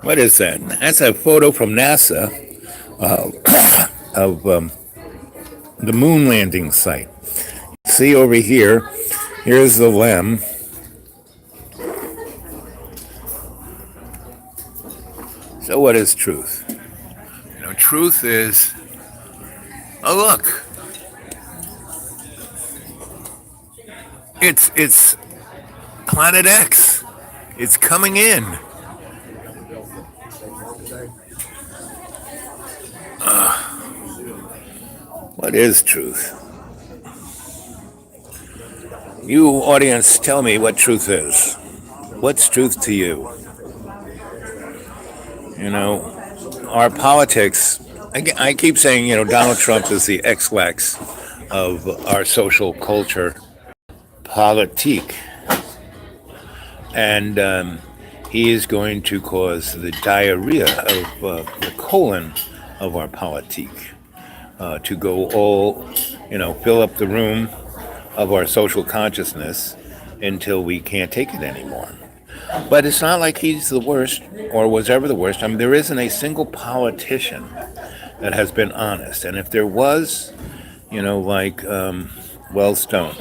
What is that? That's a photo from NASA of the moon landing site. See over here, here's the LEM. So what is truth? Truth is, oh look, it's Planet X. It's coming in. What is truth? You audience, tell me what truth is. What's truth to you? Our politics. I keep saying, Donald Trump is the X-Lax of our social culture politique. And he is going to cause the diarrhea of the colon of our politique to go all, fill up the room of our social consciousness until we can't take it anymore. But it's not like he's the worst or was ever the worst. I mean, there isn't a single politician that has been honest. And if there was, like Wellstone,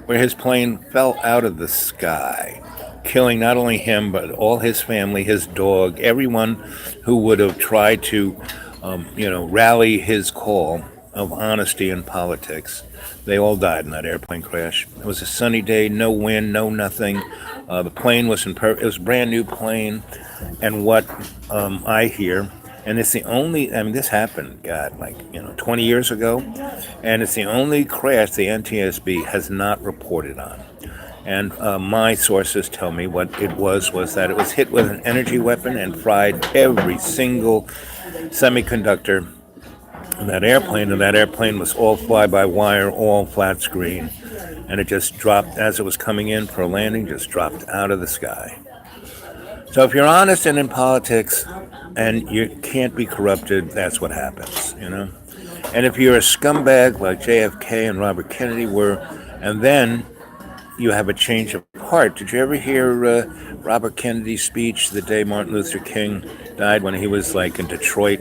where his plane fell out of the sky, killing not only him, but all his family, his dog, everyone who would have tried to, rally his call of honesty in politics. They all died in that airplane crash. It was a sunny day, no wind, no nothing. The plane was it was a brand new plane. And what I hear, and it's the only, this happened, God, 20 years ago, and it's the only crash the NTSB has not reported on. And my sources tell me what it was that it was hit with an energy weapon and fried every single semiconductor in that airplane, and that airplane was all fly-by-wire, all flat screen, and it just dropped as it was coming in for a landing, just dropped out of the sky. So if you're honest and in politics and you can't be corrupted, that's what happens, And if you're a scumbag like JFK and Robert Kennedy were, and then you have a change of heart. Did you ever hear Robert Kennedy's speech the day Martin Luther King died, when he was in Detroit?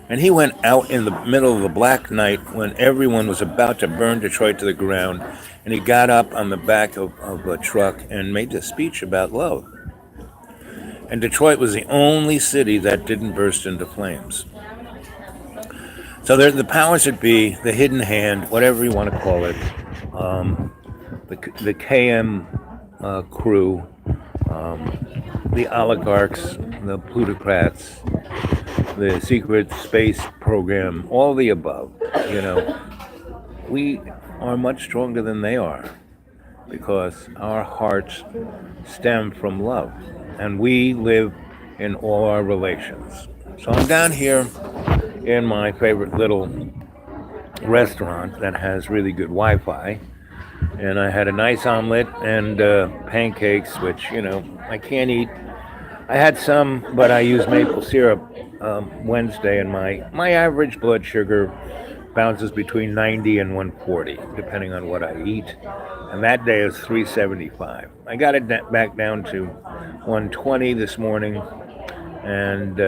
And he went out in the middle of the black night when everyone was about to burn Detroit to the ground, and he got up on the back of a truck and made a speech about love. And Detroit was the only city that didn't burst into flames. So the powers that be, the hidden hand, whatever you want to call it, the KM crew, the oligarchs, the plutocrats, the secret space program, all the above, we are much stronger than they are because our hearts stem from love and we live in all our relations. So I'm down here in my favorite little restaurant that has really good Wi-Fi, and I had a nice omelet and pancakes, which, I can't eat. I had some, but I used maple syrup Wednesday, and my average blood sugar bounces between 90 and 140, depending on what I eat. And that day is 375. I got it back down to 120 this morning. And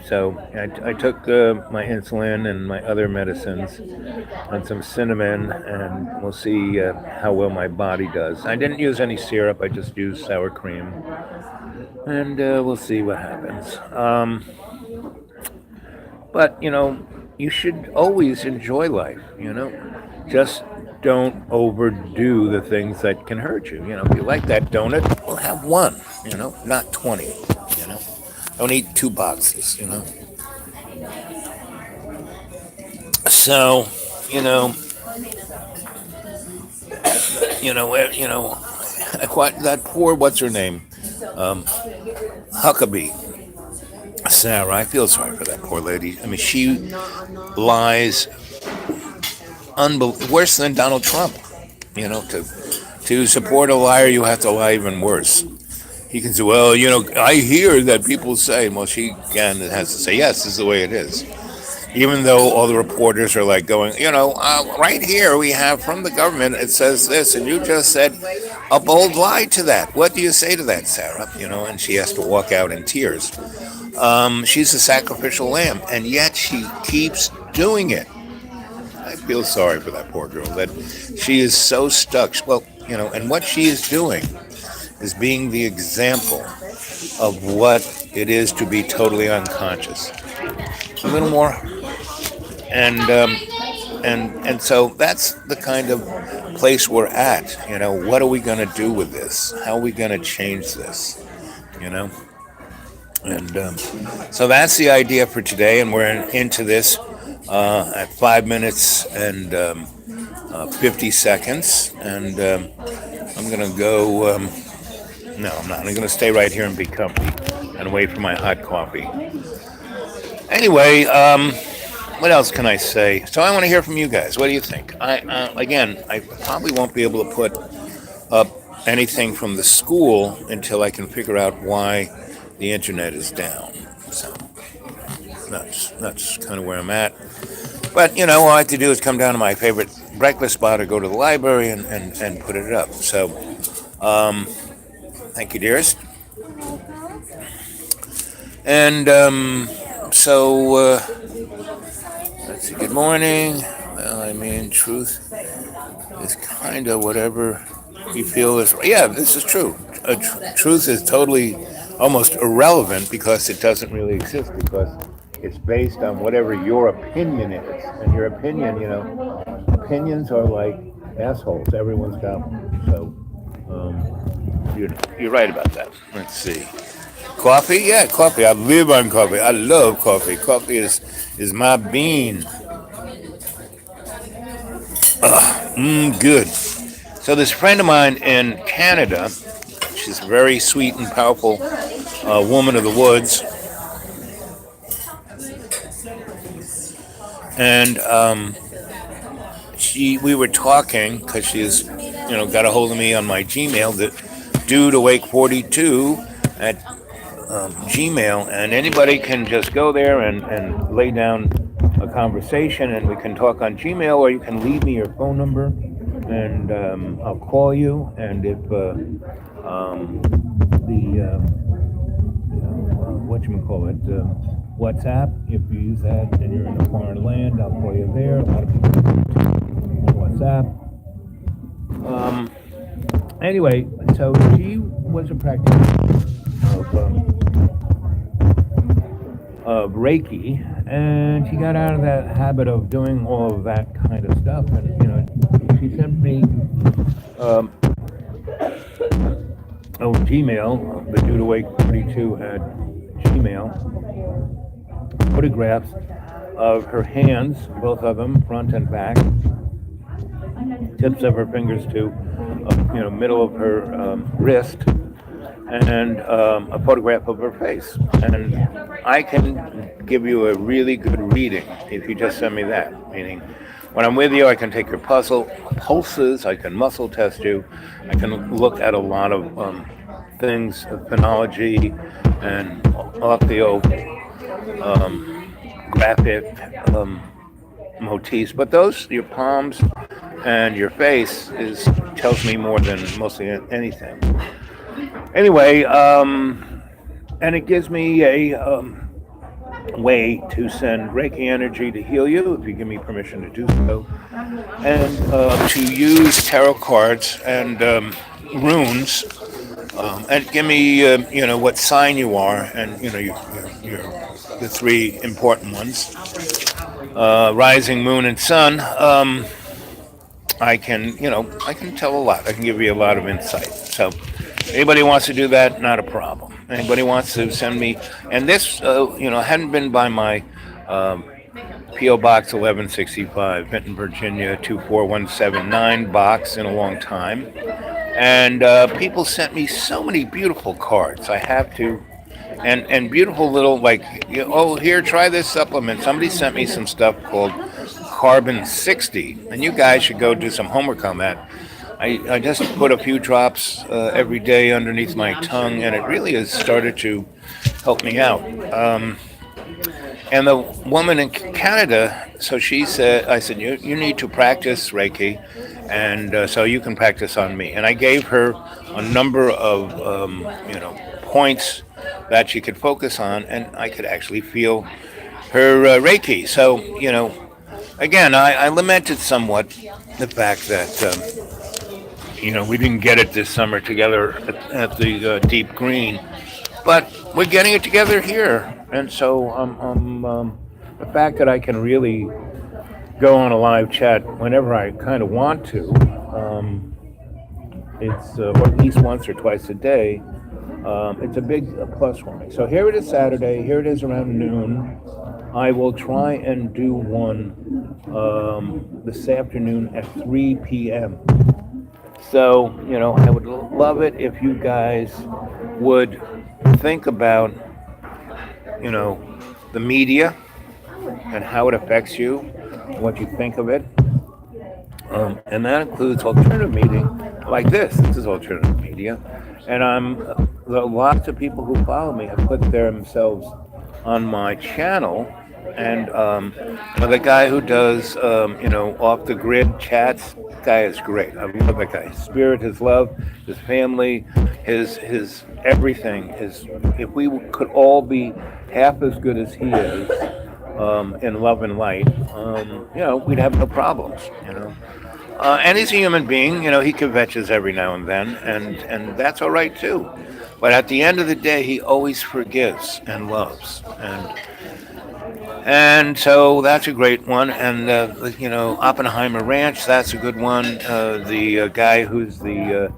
so I took my insulin and my other medicines and some cinnamon, and we'll see how well my body does. I didn't use any syrup. I just used sour cream. And we'll see what happens. But, you should always enjoy life, Just don't overdo the things that can hurt you. If you like that donut, well, have one, not 20, Don't eat 2 boxes, So, that poor, what's her name? Huckabee. Sarah, I feel sorry for that poor lady. I mean, she lies worse than Donald Trump. To support a liar, you have to lie even worse. You can say, well, I hear that people say, well, she again has to say, yes, this is the way it is. Even though all the reporters are like going, right here we have from the government, it says this, and you just said a bold lie to that. What do you say to that, Sarah? And she has to walk out in tears. She's a sacrificial lamb, and yet she keeps doing it. I feel sorry for that poor girl that she is so stuck. Well, and what she is doing is being the example of what it is to be totally unconscious. A little more, and so that's the kind of place we're at. What are we going to do with this? How are we going to change this? And so that's the idea for today, and we're into this at 5 minutes and 50 seconds, and I'm going to go. No, I'm not. I'm going to stay right here and be comfy and wait for my hot coffee. Anyway, what else can I say? So I want to hear from you guys. What do you think? I probably won't be able to put up anything from the school until I can figure out why the internet is down. So that's kind of where I'm at. But, all I have to do is come down to my favorite breakfast spot or go to the library and put it up. So, thank you, dearest. And so, let's see, good morning. Well, truth is kind of whatever you feel is. Yeah, this is true. Truth is totally almost irrelevant because it doesn't really exist, because it's based on whatever your opinion is. And your opinion, opinions are like assholes. Everyone's got one. So, you're right about that. Let's see. Coffee? Yeah, coffee. I live on coffee. I love coffee. Coffee is my bean. Good. So this friend of mine in Canada, she's a very sweet and powerful woman of the woods. And we were talking because she's, got a hold of me on my Gmail, the Dude Awake 42 at Gmail, and anybody can just go there and lay down a conversation, and we can talk on Gmail, or you can leave me your phone number, and I'll call you. And if WhatsApp, if you use that and you're in a foreign land, I'll call you there. A lot of people use WhatsApp. Anyway, so she was a practitioner of Reiki, and she got out of that habit of doing all of that kind of stuff. And she sent me Gmail, the Dude Awake 42 at Gmail, photographs of her hands, both of them, front and back, tips of her fingers to middle of her wrist, and a photograph of her face. And I can give you a really good reading if you just send me that. Meaning, when I'm with you, I can take your pulses, I can muscle test you, I can look at a lot of things, phonology and orthographic motifs. But those, your palms and your face, tells me more than mostly anything. Anyway, and it gives me a way to send Reiki energy to heal you, if you give me permission to do so, and to use tarot cards and runes, and give me, what sign you are, and you're the three important ones, rising, moon, and sun. I can tell a lot. I can give you a lot of insight. So, anybody wants to do that, not a problem. Anybody wants to send me, and this, hadn't been by my P.O. Box 1165, Benton, Virginia 24179 box in a long time. And people sent me so many beautiful cards. I have to, and beautiful little, here, try this supplement. Somebody sent me some stuff called Carbon 60, and you guys should go do some homework on that. I just put a few drops every day underneath my tongue, and it really has started to help me out. And the woman in Canada, so she said, I said, you need to practice Reiki, and so you can practice on me. And I gave her a number of, points that she could focus on, and I could actually feel her Reiki. So, again, I lamented somewhat the fact that, we didn't get it this summer together at the Deep Green, but we're getting it together here. And so the fact that I can really go on a live chat whenever I kind of want to, it's or at least once or twice a day. It's a big plus for me. So here it is Saturday. Here it is around noon. I will try and do one this afternoon at 3 p.m. So, I would love it if you guys would think about, the media and how it affects you, what you think of it. And that includes alternative media like this. This is alternative media. And lots of people who follow me have put themselves on my channel. And the guy who does, off the grid chats, guy is great. I love that guy. His spirit, his love, his family, his everything. If we could all be half as good as he is in love and light, we'd have no problems. And he's a human being. He kvetches every now and then, and that's all right too. But at the end of the day, he always forgives and loves, and so that's a great one. And Oppenheimer Ranch, that's a good one. The guy who's the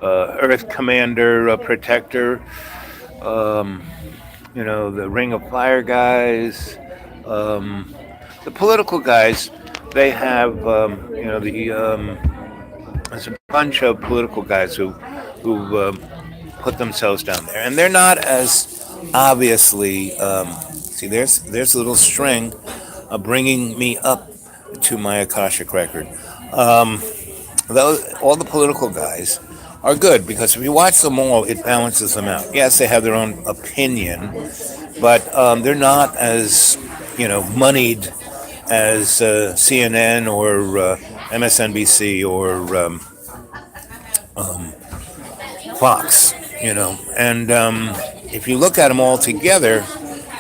Earth Commander Protector, the Ring of Fire guys, the political guys. They have, there's a bunch of political guys who put themselves down there, and they're not as obviously. See, there's a little string bringing me up to my Akashic record. All the political guys are good because if you watch them all, it balances them out. Yes, they have their own opinion, but they're not as moneyed as CNN or MSNBC or Fox, and if you look at them all together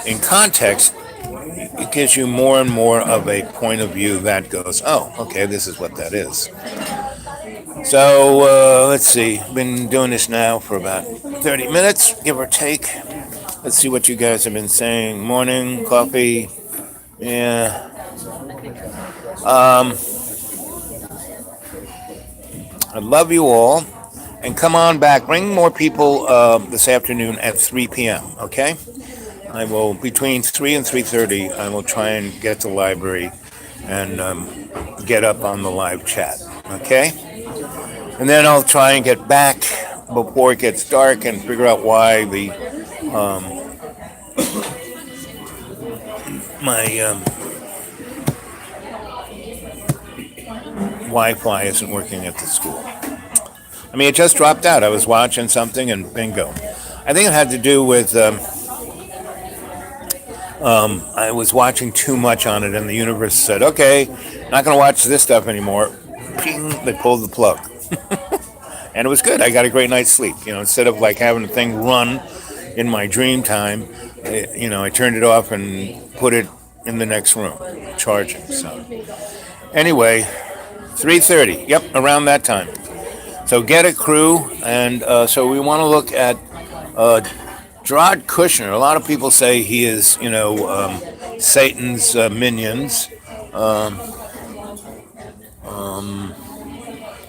in context, it gives you more and more of a point of view that goes, oh, okay, this is what that is. So let's see, been doing this now for about 30 minutes, give or take. Let's see what you guys have been saying. Morning, coffee, yeah. I love you all, and come on back. Bring more people this afternoon at 3 p.m., okay? I will, between 3 and 3:30, I will try and get to the library and get up on the live chat, okay? And then I'll try and get back before it gets dark and figure out why my Wi-Fi isn't working at the school. I mean, it just dropped out. I was watching something and bingo. I think it had to do with I was watching too much on it, and the universe said, okay, not going to watch this stuff anymore. Ping, they pulled the plug. And it was good. I got a great night's sleep. Instead of like having the thing run in my dream time, I turned it off and put it in the next room, charging. So anyway, 3:30. Yep, around that time. So get a crew, and so we want to look at Jared Kushner. A lot of people say he is, Satan's minions.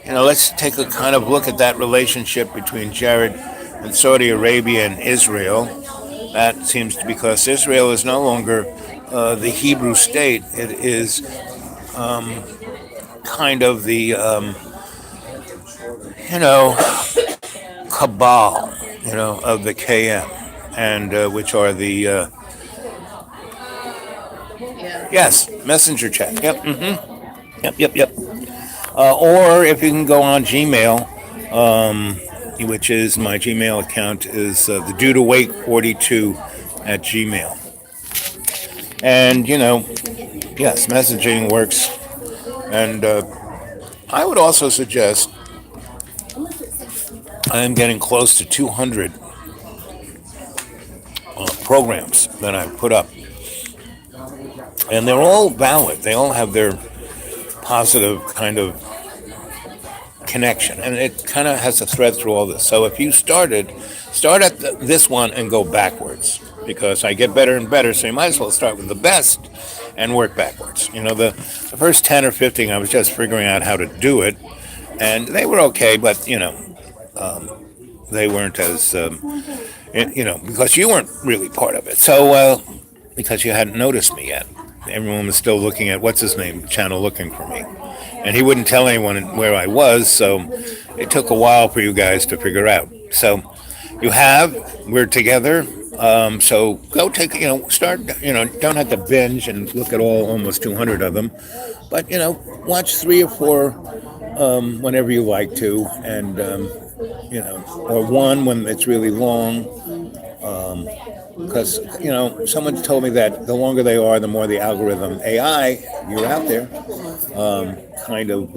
Let's take a kind of look at that relationship between Jared and Saudi Arabia and Israel. That seems to, because Israel is no longer the Hebrew state. It is kind of the, cabal, of the KM, and which are the, yes, messenger chat. Yep, Yep. Or if you can go on Gmail, which is my Gmail account is the dude awake 42 at Gmail. And yes, messaging works. And I would also suggest I am getting close to 200 programs that I've put up, and they're all valid. They all have their positive kind of connection, and it kind of has a thread through all this. So if you start at this one and go backwards, because I get better and better, so you might as well start with the best and work backwards. The first 10 or 15, I was just figuring out how to do it, and they were okay, but they weren't as because you weren't really part of it. So because you hadn't noticed me yet, everyone was still looking at what's his name channel looking for me, and he wouldn't tell anyone where I was. So it took a while for you guys to figure out. So we're together. So go take start. Don't have to binge and look at almost 200 of them, but watch 3 or 4 whenever you like to, and or one when it's really long. Because someone told me that the longer they are, the more the algorithm AI, you're out there, kind of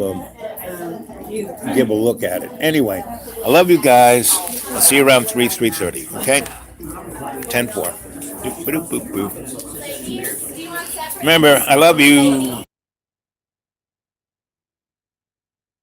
give a look at it. Anyway, I love you guys. I'll see you around 3:30. Okay, 10:4. Remember, I love you.